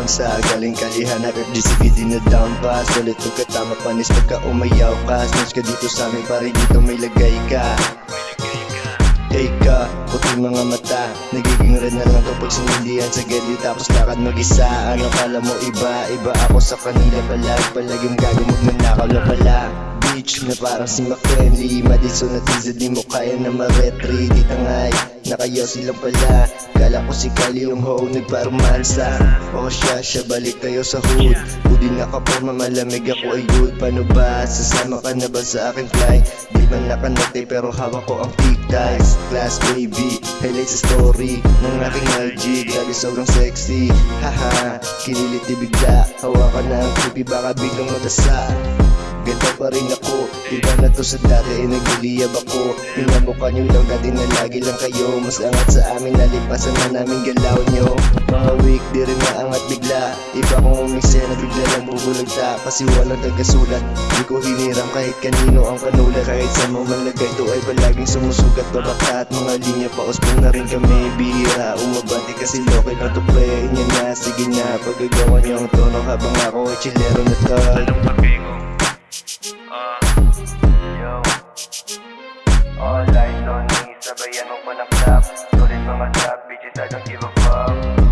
down sa galing kalihan na FGCBD na down pass. Ulit pagkatama panis pagka umayaw ka. Snitch ka dito sa amin pare dito may lagay ka. Ka, puti mga mata, nagiging red na lang kapag sinundihan sa gedi tapos lakad mag-isa. Ano kala mo iba, iba ako sa kanila. Palaging gago magnanakaw na pala. Bitch na parang si McFriendly, madiso na tizad di mo kaya na ma-retry. Di tangay, nakayaw silang pala. Kala ko si Kali yung ho, nagparomansa. O siya balik tayo sa hood. Budi nakaporma malamig ako ay good. Paano ba, sasama ka na ba sa aking flight? Di man nakanate pero hawak ko ang peak ties. Class baby, highlight sa story ng aking IG. Grabe sobrang sexy, haha, kiniliti bigla. Hawakan na ang creepy baka biglang matasa. Ganda pa rin ako, iba na to sa dati, nagliliyab ako. Pinamukha nyo lang dati na lagi lang kayo. Mas angat sa amin, nalipasan na namin galaw nyo. Mga week, di rin maangat bigla. Iba kong umisena, bigla lang bubulagta. Kasi walang tagasulat, di ko hiniram kahit kanino ang kanula. Kahit sa mo man lagay, to ay palaging sumusugat. Babaka at mga linya, pauspong na rin kami. Bihira, umabati kasi local na to play. Inya na, sige na, pagagawa nyo ang tono habang ako ay chilero na tol. Yo, all eyes on me, sabayan mo pa na clap. Solid mga trap, bitches I don't give a fuck.